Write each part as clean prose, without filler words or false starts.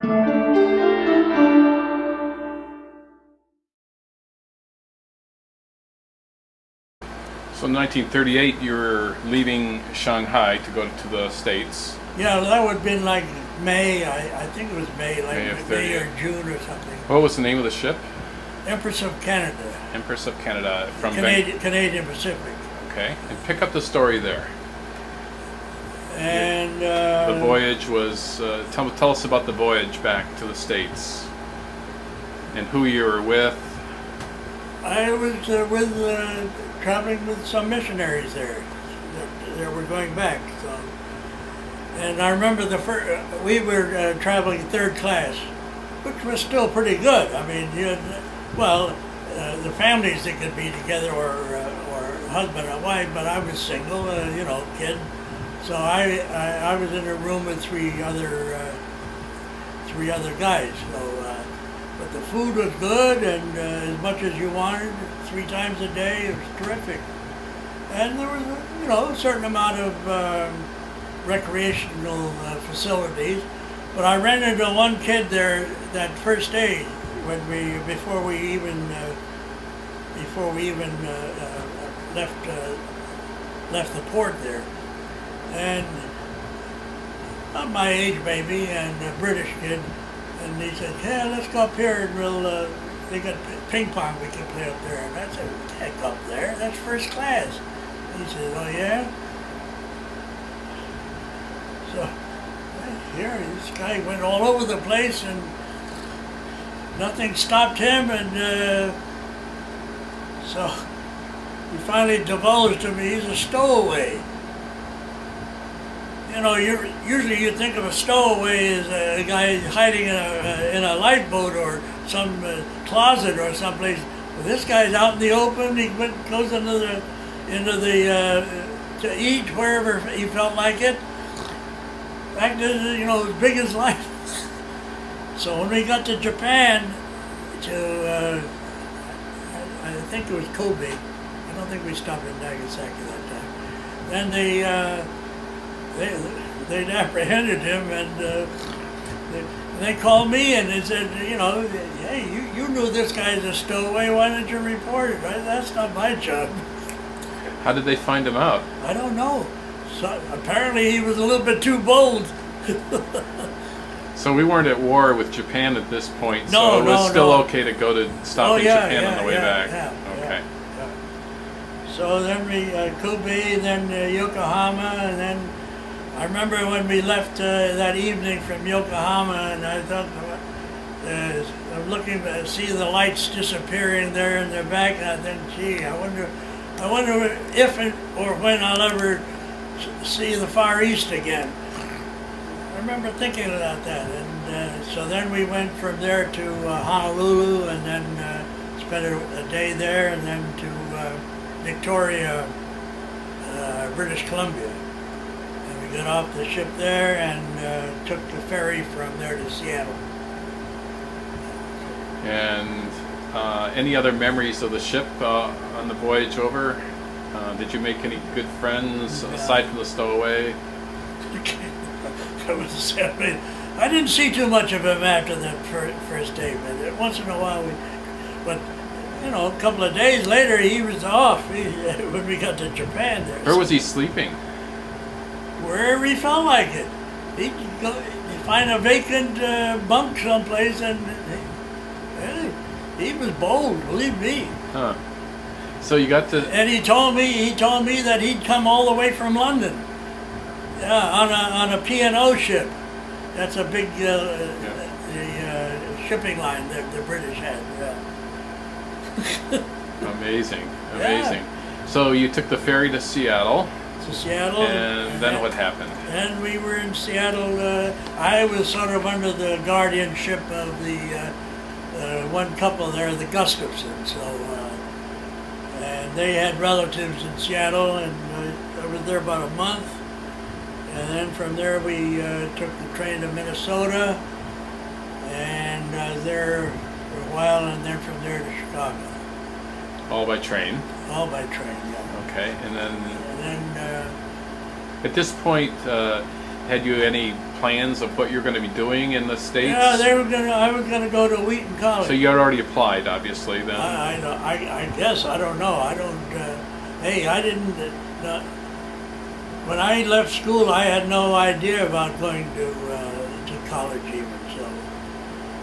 So in 1938, you were leaving Shanghai to go to the States. Yeah, that would have been like May. I think it was May, like May or June or something. What was the name of the ship? Empress of Canada. Empress of Canada from Canadian Pacific. Okay, and pick up the story there. And the voyage was. Tell us about the voyage back to the States, and who you were with. I was traveling with some missionaries there that were going back. So, and I remember we were traveling third class, which was still pretty good. I mean, the families that could be together or husband and wife, but I was single, kid. So I was in a room with three other guys. So, but the food was good, and as much as you wanted, 3 times a day. It was terrific, and there was a certain amount of recreational facilities. But I ran into one kid there that first day before we even left the port there, and not my age maybe, and a British kid, and he said, "Yeah, let's go up here and we'll they got ping pong we can play up there." And I said, "Heck, up there? That's first class." He said, "Oh yeah." So here, this guy went all over the place, and nothing stopped him, and so he finally divulged to me he's a stowaway. Usually you think of a stowaway as a guy hiding in a lifeboat or some closet or someplace. Well, this guy's out in the open. He goes to eat wherever he felt like it. Back to as big as life. So when we got to Japan, I think it was Kobe. I don't think we stopped in Nagasaki that time. Then they'd apprehended him, and they called me and they said, "Hey, you knew this guy's a stowaway. Why didn't you report it?" Right? That's not my job. How did they find him out? I don't know. So apparently he was a little bit too bold. So we weren't at war with Japan at this point, so it was still okay to go to stop in Japan on the way back. Okay. Yeah. So then we Kobe, then Yokohama, and then I remember when we left that evening from Yokohama, and I thought I'm looking to see the lights disappearing there in the back, and I think, gee, I wonder if or when I'll ever see the Far East again. I remember thinking about that, and so then we went from there to Honolulu, and then spent a day there, and then to Victoria, British Columbia. And we got off the ship there and took the ferry from there to Seattle. And any other memories of the ship on the voyage over? Did you make any good friends aside from the stowaway? I didn't see too much of him after that first day, but once in a while a couple of days later he was off when we got to Japan there. Where was he sleeping? Wherever he felt like it. He'd find a vacant bunk someplace, and he was bold, believe me. Huh. So you got to... And he told me that he'd come all the way from London. Yeah, on a P&O ship. That's a big shipping line that the British had. Yeah. Amazing. Yeah. So you took the ferry to Seattle. And then what happened? Then we were in Seattle. I was sort of under the guardianship of the one couple there, the Gustafsons. So, and they had relatives in Seattle, and I was there about a month. And then from there we took the train to Minnesota, and there for a while, and then from there to Chicago. All by train? All by train, yeah. Okay, and then at this point, had you any plans of what you're going to be doing in the States? Yeah, I was gonna go to Wheaton College. So you had already applied, obviously, then. I guess I don't know. I don't. Hey, I didn't. When I left school, I had no idea about going to college even. So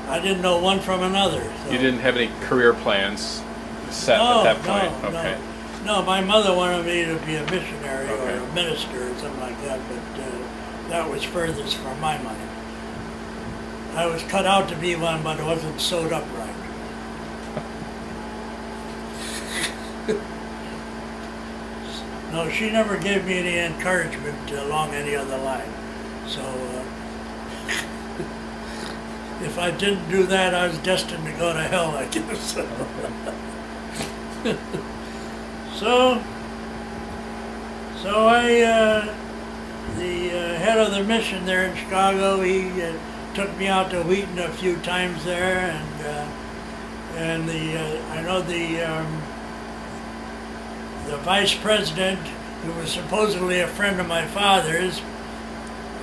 I didn't know one from another. So. You didn't have any career plans set at that point. Okay. No, my mother wanted me to be a missionary Okay. or a minister or something like that, but that was furthest from my money. I was cut out to be one, but it wasn't sewed up right. No, she never gave me any encouragement along any other line. So if I didn't do that, I was destined to go to hell, I guess. So the head of the mission there in Chicago, he took me out to Wheaton a few times there, and I know the vice president, who was supposedly a friend of my father's,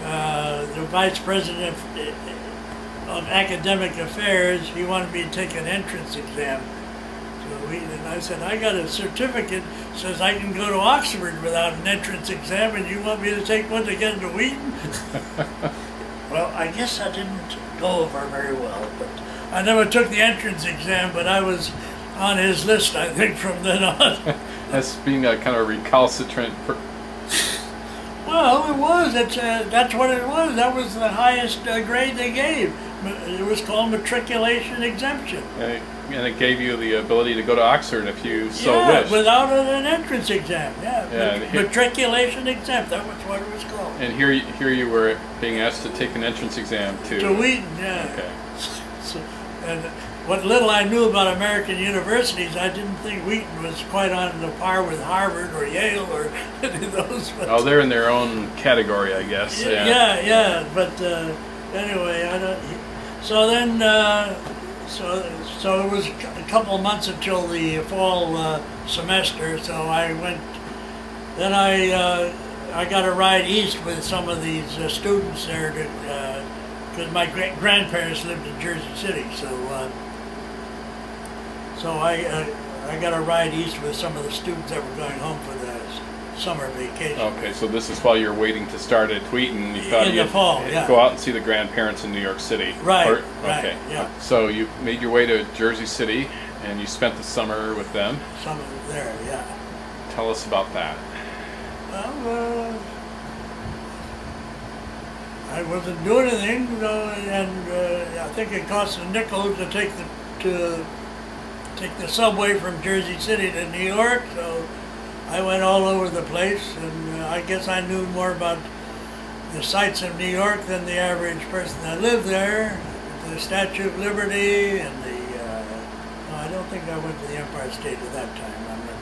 the vice president of academic affairs, he wanted me to take an entrance exam. And I said, I got a certificate that says I can go to Oxford without an entrance exam, and you want me to take one to get into Wheaton? Well, I guess I didn't go over very well, but I never took the entrance exam, but I was on his list, I think, from then on. As being a kind of recalcitrant. Well, it was. That's what it was. That was the highest grade they gave. It was called matriculation exemption. And it gave you the ability to go to Oxford if you so wished. Without an entrance exam. Yeah, matriculation exempt. That was what it was called. And here you were being asked to take an entrance exam to Wheaton. Yeah. Okay. And what little I knew about American universities, I didn't think Wheaton was quite on the par with Harvard or Yale or any of those. Oh, they're in their own category, I guess. Yeah. But anyway, I don't. So then. So it was a couple of months until the fall semester. So I went. Then I got a ride east with some of these students there, because my grandparents lived in Jersey City. So I got a ride east with some of the students that were going home for the summer vacation. Okay, so this is while you're waiting to start at Wheaton. You thought in the fall, go out and see the grandparents in New York City. Right. Okay. Yeah. So you made your way to Jersey City, and you spent the summer with them. Summer there, yeah. Tell us about that. Well, I wasn't doing anything, and I think it cost a nickel to take the subway from Jersey City to New York. So I went all over the place, and I guess I knew more about the sights of New York than the average person that lived there. The Statue of Liberty and no, I don't think I went to the Empire State at that time. I'm not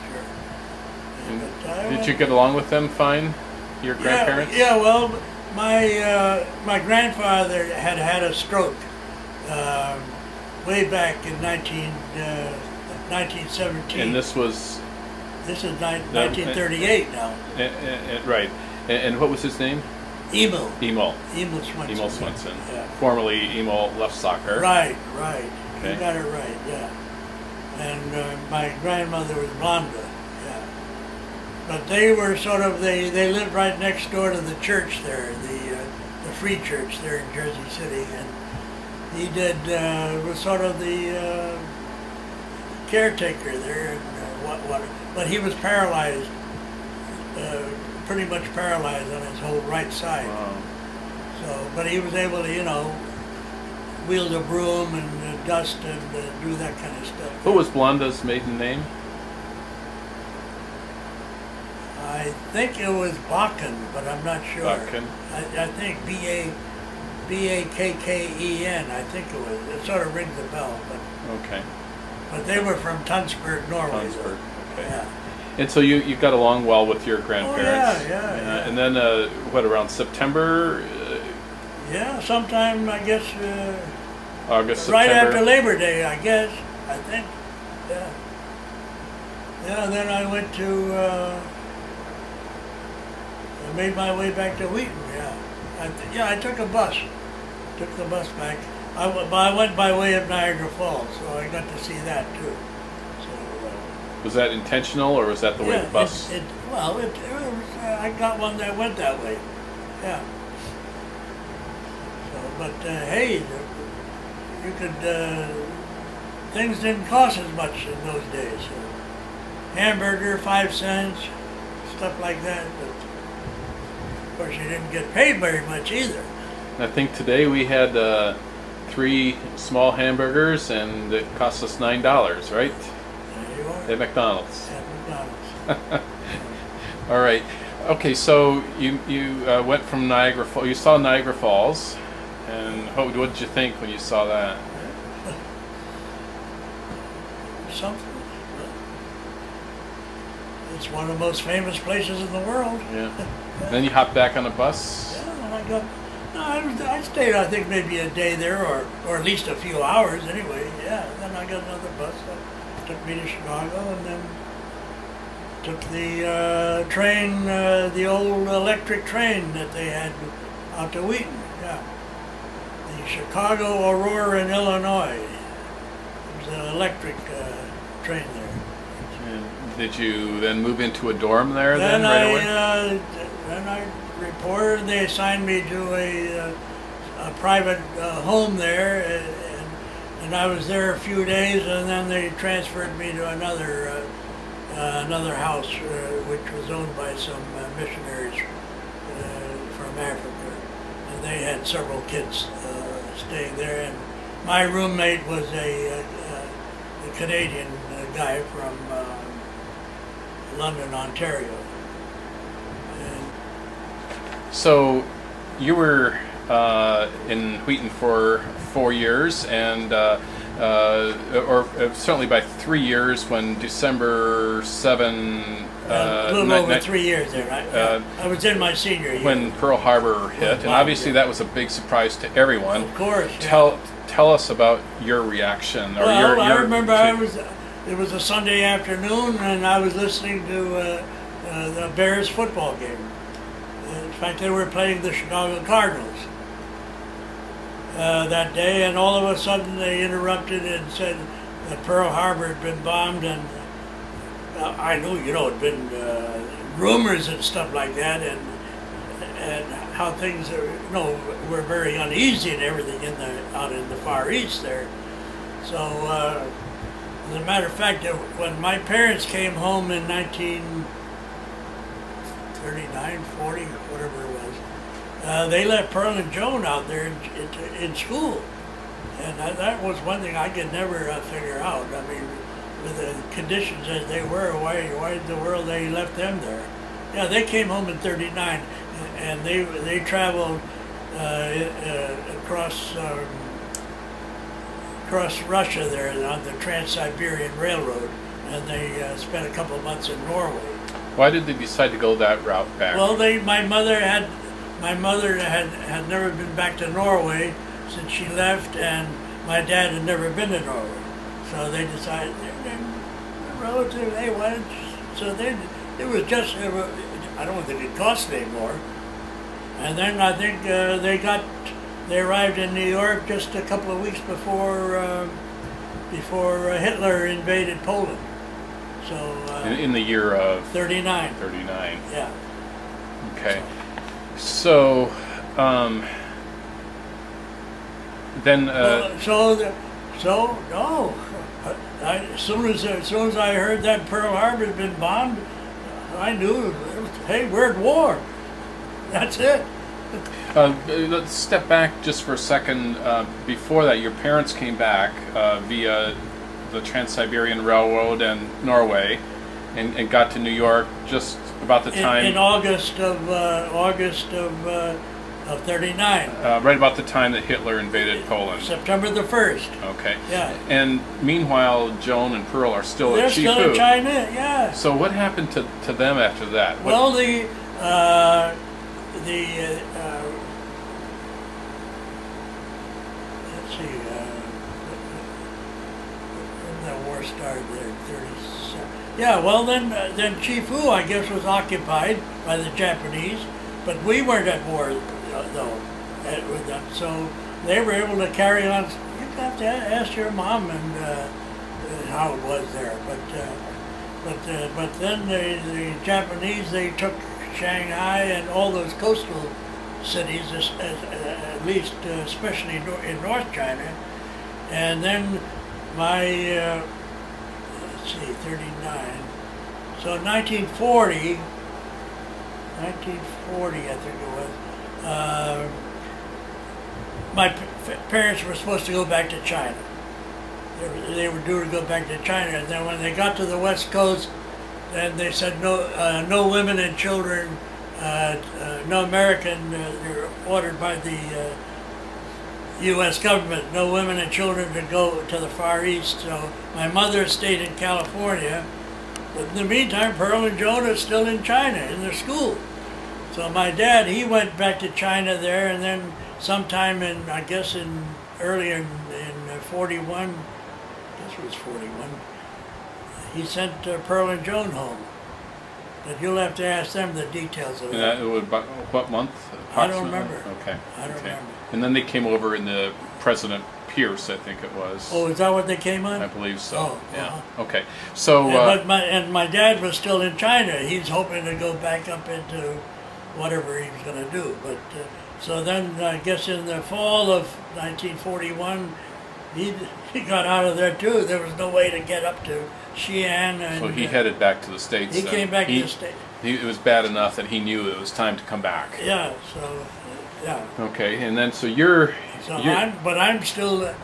sure. Did you get along with them fine, your grandparents? Yeah. Well, my grandfather had a stroke way back in 1917. And this was. This is 1938 now. Right. And what was his name? Emil Swenson. Swenson. Yeah. Formerly Emil left soccer. Right. Okay. You got it right, yeah. And my grandmother was Blonda, yeah. But they were they lived right next door to the church there, the Free Church there in Jersey City. And he was sort of the caretaker there. And, but he was paralyzed, pretty much paralyzed on his whole right side. Wow. So, but he was able to, wield a broom and dust and do that kind of stuff. What was Blonda's maiden name? I think it was Bakken, but I'm not sure. Bakken. I think B-A-K-K-E-N, I think it was. It sort of rings a bell. Okay. But they were from Tønsberg, Norway. Tønsberg, okay. Yeah. And so you got along well with your grandparents. Oh, yeah. And then, around September? Yeah, sometime, I guess, August, right September? after Labor Day, I guess, I think. Yeah. Yeah, then I went to, I made my way back to Wheaton, yeah. Yeah, I took a bus. Took the bus back. I went by way of Niagara Falls, so I got to see that too. So, Was that intentional, or was that the way the bus? It was, I got one that went that way. Yeah. So, but hey, you could. Things didn't cost as much in those days. Hamburger, 5 cents, stuff like that. But of course, you didn't get paid very much either. I think today we had 3 small hamburgers, and it cost us $9, right? There you are. At McDonald's. At McDonald's. All right. Okay, so you went from Niagara Falls. You saw Niagara Falls, and what did you think when you saw that? Something. It's one of the most famous places in the world. Yeah. Then you hopped back on a bus. Yeah, and I got. No, I stayed. I think maybe a day there, or at least a few hours anyway. Yeah. And then I got another bus that took me to Chicago, and then took the train, the old electric train that they had out to Wheaton. Yeah. The Chicago, Aurora, in Illinois. It was an electric train there. And did you then move into a dorm there then right away? Then I reported. They assigned me to a private home there, and I was there a few days, and then they transferred me to another house, which was owned by some missionaries from Africa, and they had several kids staying there, and my roommate was a Canadian guy from London, Ontario. And So you were in Wheaton for 4 years, and or certainly by 3 years when December 7. A little over 3 years there. I was in my senior year. When Pearl Harbor hit, and obviously that was a big surprise to everyone. Of course. Yeah. Tell us about your reaction. Or Well, your I remember it was a Sunday afternoon, and I was listening to the Bears football game. In fact, they were playing the Chicago Cardinals that day, and all of a sudden they interrupted and said that Pearl Harbor had been bombed, and I knew, it'd been rumors and stuff like that, and how things were very uneasy and everything out in the Far East there. So, as a matter of fact, when my parents came home in 1939, 40, whatever it was, they left Pearl and Joan out there in school, and that was one thing I could never figure out. I mean, with the conditions as they were, why in the world they left them there? Yeah, they came home in '39, and they traveled across Russia there on the Trans-Siberian Railroad, and they spent a couple of months in Norway. Why did they decide to go that route back? Well, my mother had never been back to Norway since she left, and my dad had never been to Norway, so they decided they're relative. They went, so it was just. I don't think it cost any more. And then I think they arrived in New York just a couple of weeks before Hitler invaded Poland. So in the year of 39. 39. Yeah. Okay. So then. No. As soon as I heard that Pearl Harbor had been bombed, I knew, hey, we're at war. That's it. Let's step back just for a second. Before that, your parents came back via the Trans-Siberian Railroad and Norway, and got to New York just about the time in August of '39. Right about the time that Hitler invaded Poland. September the 1st. Okay. Yeah. And meanwhile, Joan and Pearl are still They're at Chifu. still in China. Yeah. So what happened to them after that? Well, let's see, when the war started there, 37. Yeah, well then Chifu, I guess, was occupied by the Japanese, but we weren't at war though. With them. So they were able to carry on. You have to ask your mom and how it was there. But then the Japanese, they took Shanghai and all those coastal cities, at least especially in North China. And then my, let's see, 39. So 1940, I think it was, my parents were supposed to go back to China. They were due to go back to China, and then when they got to the West Coast, then they said no women and children, no American. They're ordered by the U.S. government, no women and children to go to the Far East. So my mother stayed in California, but in the meantime, Pearl and Joan are still in China in their school. So my dad, he went back to China there, and then sometime in, I guess early in 41, I guess it was 41, he sent Pearl and Joan home. But you'll have to ask them the details of that. And what month? I don't remember. Okay. I don't remember. And then they came over in the President Pierce, I think it was. Oh, is that what they came on? I believe so. Oh, yeah. Okay. So. And my dad was still in China. He's hoping to go back up into whatever he was going to do. But so then I guess in the fall of 1941, he got out of there too. There was no way to get up to Xi'an. And so he headed back to the States. He came back to the States. It was bad enough that he knew it was time to come back. Yeah. So yeah. Okay, and then so you're. I'm still at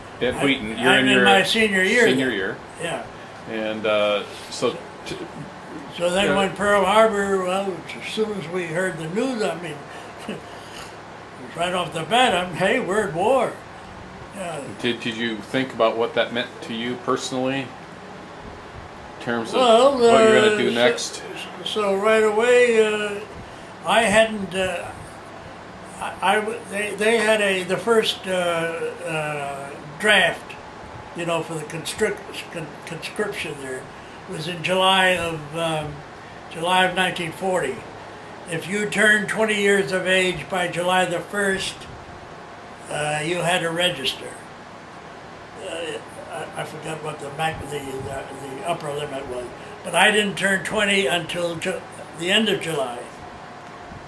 Wheaton. You're I'm in my senior year. Senior year. Yeah. And so. So then when Pearl Harbor, well, as soon as we heard the news, I mean, right off the bat, hey, we're at war. Yeah. Did you think about what that meant to you personally? In terms of what you're going to do next? So right away, I hadn't, they had the first draft, for the conscription there. Was in July of 1940. If you turned 20 years of age by July the 1st, you had to register. I forgot what the upper limit was, but I didn't turn 20 until the end of July,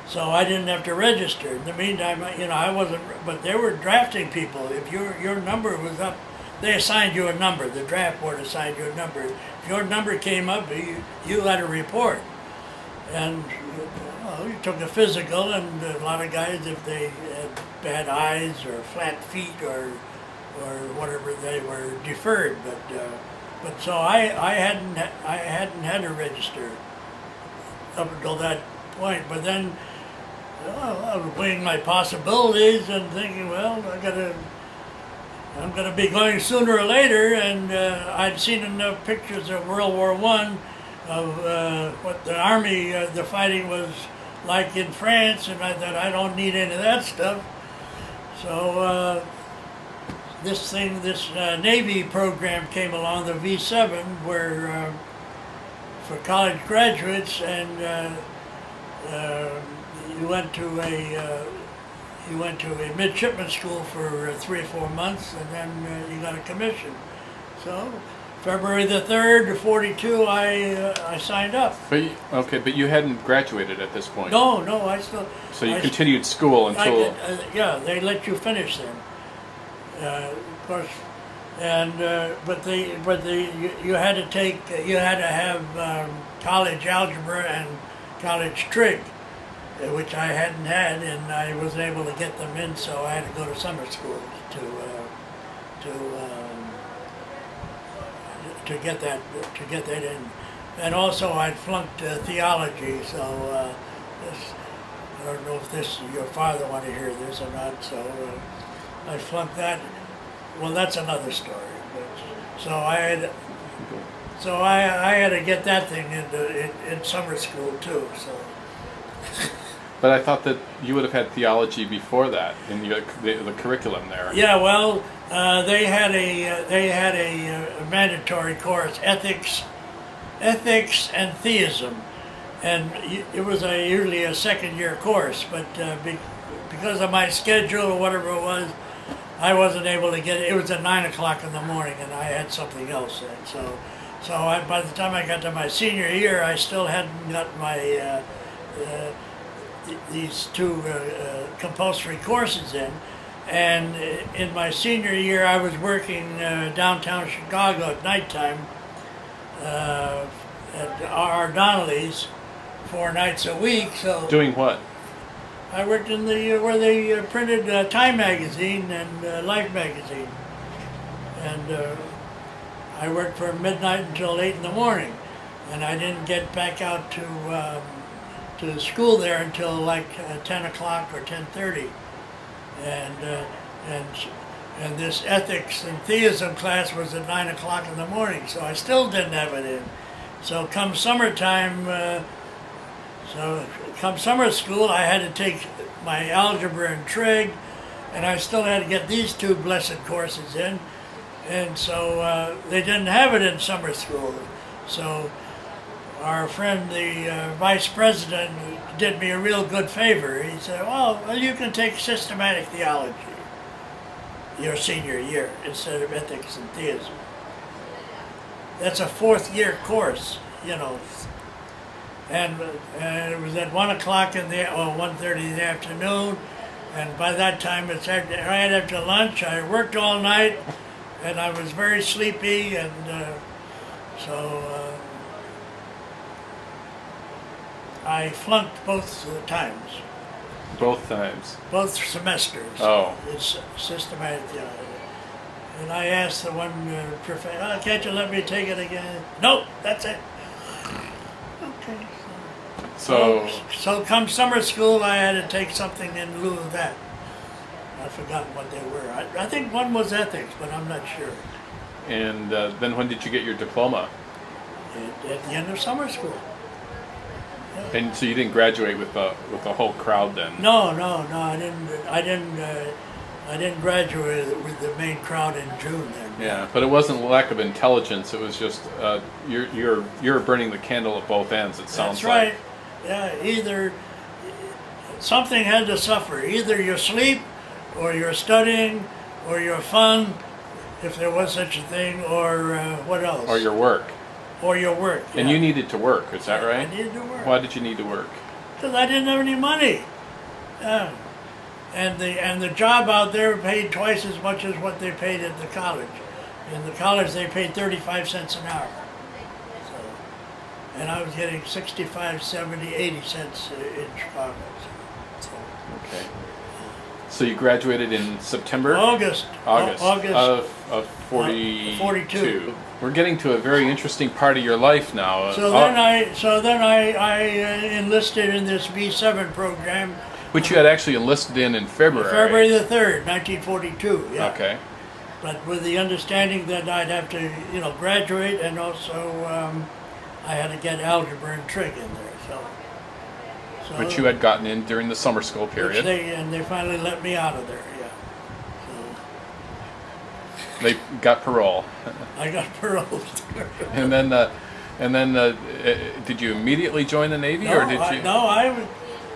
so I didn't have to register. In the meantime, I wasn't. But they were drafting people. If your number was up, they assigned you a number. The draft board assigned you a number. If your number came up, you had a report. And you took a physical, and a lot of guys, if they had bad eyes or flat feet or whatever, they were deferred. But so I hadn't had to register up until that point. But then I was weighing my possibilities and thinking, well, I'm going to be going sooner or later, and I'd seen enough pictures of World War I, of what the army, the fighting was like in France, and I thought, I don't need any of that stuff. So this Navy program came along, the V7, where for college graduates, and you went to a midshipman school for 3 or 4 months, and then you got a commission. So February the 3rd of 42, I signed up. But you hadn't graduated at this point. No, I still. So you continued school until. Yeah, they let you finish then. Of course, and you had to have college algebra and college trig, which I hadn't had, and I wasn't able to get them in, so I had to go to summer school to get that in. And also I'd flunked theology, so I don't know if your father want to hear this or not. So I flunked that. Well, that's another story. So I had to get that thing in summer school too. So. But I thought that you would have had theology before that in the curriculum there. Yeah, well, they had a mandatory course, ethics and theism, and it was usually a second-year course. But because of my schedule or whatever it was, I wasn't able to get it. It was at 9 o'clock in the morning, and I had something else. And by the time I got to my senior year, I still hadn't got my these two compulsory courses in. And in my senior year, I was working downtown Chicago at nighttime at R. Donnelly's 4 nights a week. So Doing what? I worked in the where they printed Time magazine and Life magazine, and I worked from midnight until 8 in the morning, and I didn't get back out to school there until like 10 o'clock or 10:30, and this ethics and theism class was at 9 o'clock in the morning, so I still didn't have it in. So come summertime. Come summer school, I had to take my algebra and trig, and I still had to get these two blessed courses in, and so they didn't have it in summer school. So our friend, the vice president, did me a real good favor. He said, well, you can take systematic theology your senior year instead of ethics and theism. That's a 4th year course, you know. And it was at 1 o'clock in the 1:30 in the afternoon, and by that time it's right after lunch. I worked all night, and I was very sleepy, and so I flunked both times. Both times. Both semesters. Oh. It's systematic theology. And I asked the one professor, oh, can't you let me take it again? Nope, that's it. Okay. So come summer school, I had to take something in lieu of that. I've forgotten what they were. I think one was ethics, but I'm not sure. And then when did you get your diploma? At the end of summer school. Yeah. And so you didn't graduate with the whole crowd then? No, I didn't graduate with the main crowd in June then. Yeah, but it wasn't lack of intelligence. It was just you're burning the candle at both ends. It sounds That's right. like. Yeah, either something had to suffer. Either your sleep, or your studying, or your fun, if there was such a thing, or what else? Or your work. Or your work. And yeah. you needed to work. Is that right? I needed to work. Why did you need to work? Because I didn't have any money. Yeah. And the job out there paid twice as much as what they paid at the college. In the college, they paid 35 cents an hour. And I was getting 65, 70, 80 cents in Chicago. Okay. So you graduated in September? August of 42. We're getting to a very interesting part of your life now. So then I enlisted in this V7 program. Which you had actually enlisted in February. February the 3rd, 1942. Yeah. Okay. But with the understanding that I'd have to, graduate, and also I had to get algebra and trig in there. So Which you had gotten in during the summer school period. And they finally let me out of there. Yeah. So They got parole. I got paroled. And then did you immediately join the Navy, or did you?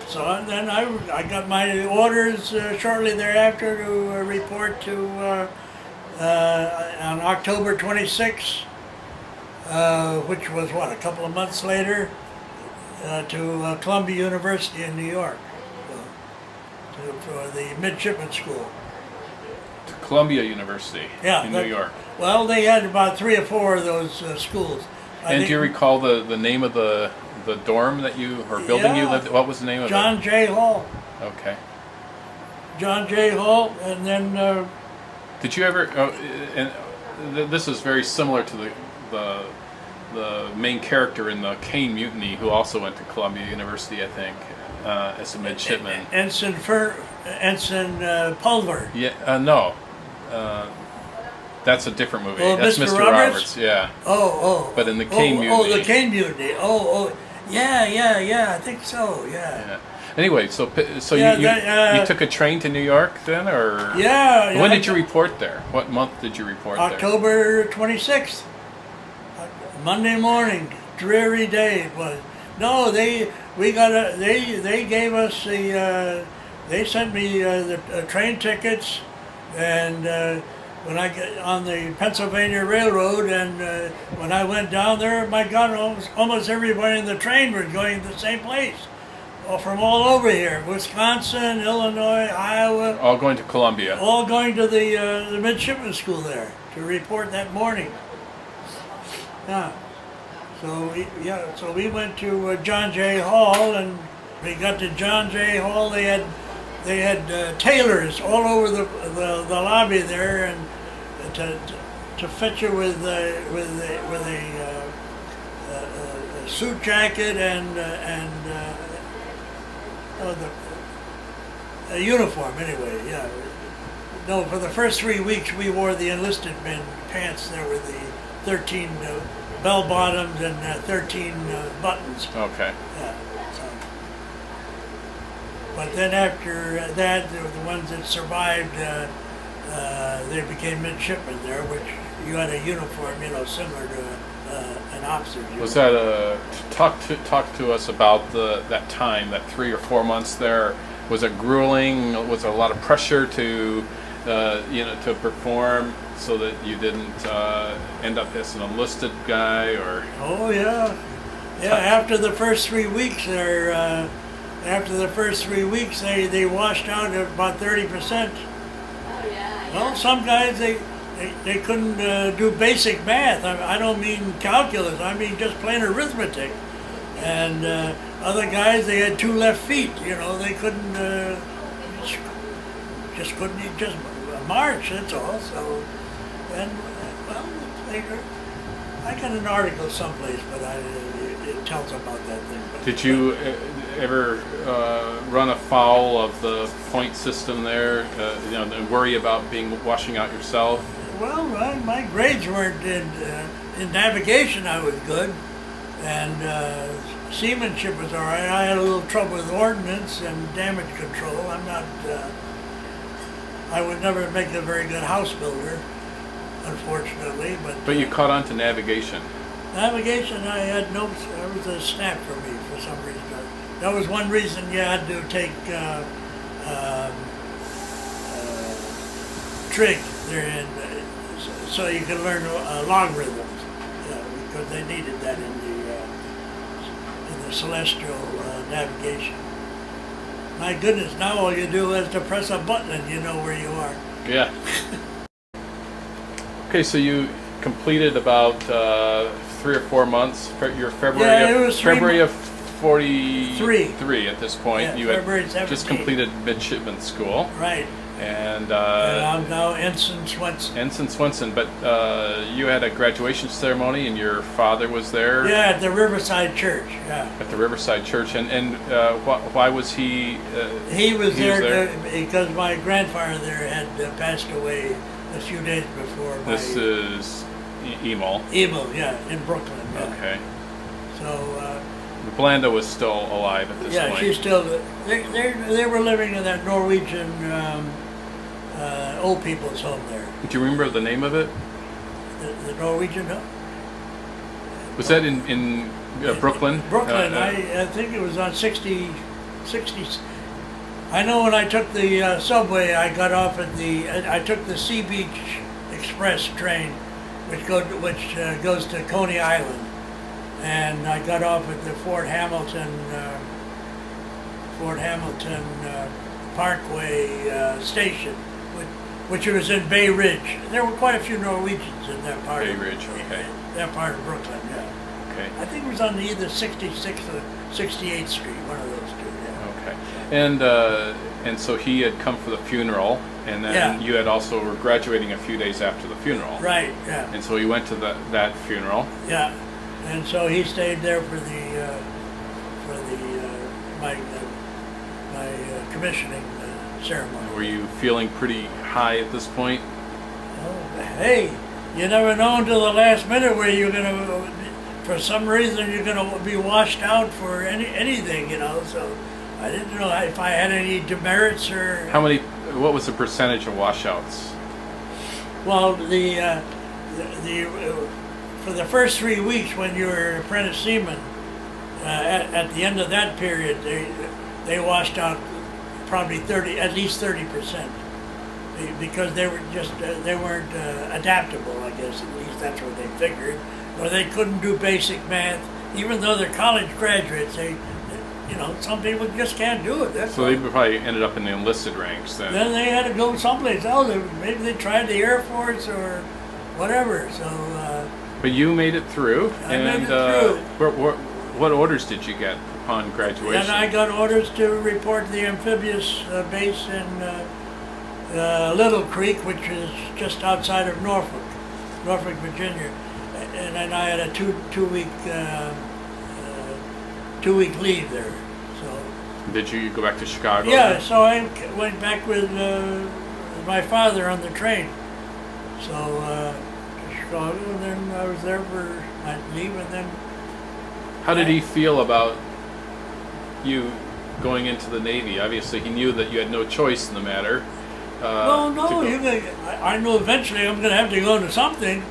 So then I got my orders shortly thereafter to report to on October 26th, which was a couple of months later, to Columbia University in New York for the Midshipman School. To Columbia University in New York. Well, they had about 3 or 4 of those schools. And do you recall the name of the dorm that building you lived in? What was the name of it? John J. Hall. Okay. John J. Hall, and then... Did you ever... this is very similar to the main character in the Kane Mutiny, who also went to Columbia University, I think, as a midshipman. Ensign Pulver. Yeah, no. That's a different movie. Oh, that's Mr. Roberts. Yeah. Oh. But in the Kane Mutiny. Oh, the Kane Mutiny. Oh. Yeah. I think so. Yeah. Anyway, so you took a train to New York then, or? Yeah. When did you report there? What month did you report there? October 26th. Monday morning. Dreary day it was. No, they gave us the They sent me the train tickets, and when I get on the Pennsylvania Railroad, and when I went down there, my God, almost everybody in the train was going to the same place, from all over here, Wisconsin, Illinois, Iowa, All going to Columbia. all going to the Midshipman School there to report that morning. Yeah. So we went to John Jay Hall, and we got to John Jay Hall. They had tailors all over the lobby there, and to fit you with a suit jacket and a uniform anyway. Yeah. No, for the first 3 weeks we wore the enlisted men pants. There were the 13 bell bottoms and 13 buttons. Okay. Yeah. So. But then after that, the ones that survived, they became midshipmen there, which you had a uniform, similar to an officer's uniform. Was that talk to us about that time, that 3 or 4 months there? Was it grueling? Was there a lot of pressure to to perform so that you didn't end up as an enlisted guy, or? Oh yeah, yeah. After the first 3 weeks, they washed out about 30%. Well, some guys they couldn't do basic math. I don't mean calculus. I mean just plain arithmetic. And other guys, they had 2 left feet. They couldn't just march. That's all. So, and well, I got an article someplace, but it tells about that thing. But, Did you ever run afoul of the point system there? And worry about washing out yourself? Well, my grades weren't in navigation. I was good, and seamanship was all right. I had a little trouble with ordnance and damage control. I would never make a very good house builder, unfortunately. But you caught on to navigation. Navigation, that was a snap for me for some reason. That was one reason you had to take trig there, so you could learn logarithms, because they needed that in the celestial navigation. My goodness, now all you do is to press a button and you know where you are. Yeah. Okay, so you completed about 3 or 4 months. Your February of 43 at this point. Yeah, you February had 17. just completed Midshipman School. Right. And I'm now Ensign Swenson. Ensign Swenson, but you had a graduation ceremony, and your father was there. Yeah, at the Riverside Church. Yeah. At the Riverside Church, and why was he? He was there because my grandfather there had passed away a few days before. This is Emo. Emo, yeah, in Brooklyn. Yeah. Okay. So. Blanda was still alive at this point. Yeah, she's still. They were living in that Norwegian old people's home there. Do you remember the name of it? The Norwegian home? Was that in Brooklyn? Brooklyn. I think it was on 60. I know when I took the subway, I got off at I took the Sea Beach Express train, which goes to Coney Island, and I got off at the Fort Hamilton Parkway station, which was in Bay Ridge. There were quite a few Norwegians in that part. Bay Ridge, okay. That part of Brooklyn, yeah. Okay. I think it was on either 66th or 68th Street, one of those two. Yeah. Okay. And so he had come for the funeral, and then you had also were graduating a few days after the funeral. Right. Yeah. And so he went to that funeral. Yeah. And so he stayed there for my commissioning ceremony. Were you feeling pretty high at this point? Oh, hey, you never know until the last minute where you're gonna, for some reason, you're gonna be washed out for anything, So I didn't know if I had any demerits or. What was the percentage of washouts? Well, for the first 3 weeks when you were an apprentice seaman, at the end of that period, they washed out probably at least 30%, because they were just they weren't adaptable. I guess at least that's what they figured, or they couldn't do basic math, even though they're college graduates. Some people just can't do it. That's so they probably ended up in the enlisted ranks then. Then they had to go someplace else. Maybe they tried the Air Force or whatever. So. But you made it through. I made it through. What orders did you get upon graduation? And I got orders to report to the amphibious base in Little Creek, which is just outside of Norfolk, Virginia. And then I had a two-week leave there. So. Did you go back to Chicago? Yeah, so I went back with my father on the train. So to Chicago, and then I was there for my leave, and then. How did he feel about you going into the Navy? Obviously, he knew that you had no choice in the matter. Well, no, I knew eventually I'm going to have to go to something.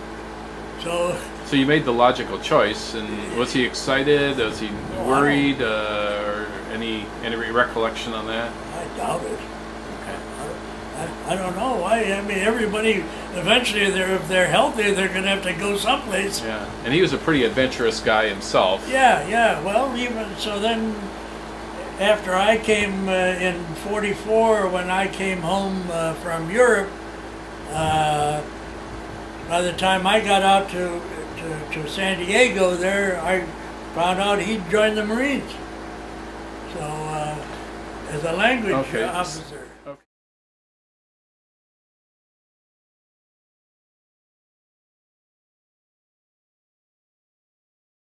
So you made the logical choice, and was he excited? Was he worried? Or any recollection on that? I doubt it. I don't know. I mean, everybody eventually, if they're healthy, they're going to have to go someplace. Yeah, and he was a pretty adventurous guy himself. Yeah. Well, even so, then after I came in '44, when I came home from Europe, by the time I got out to San Diego, there I found out he'd joined the Marines. So as a language officer.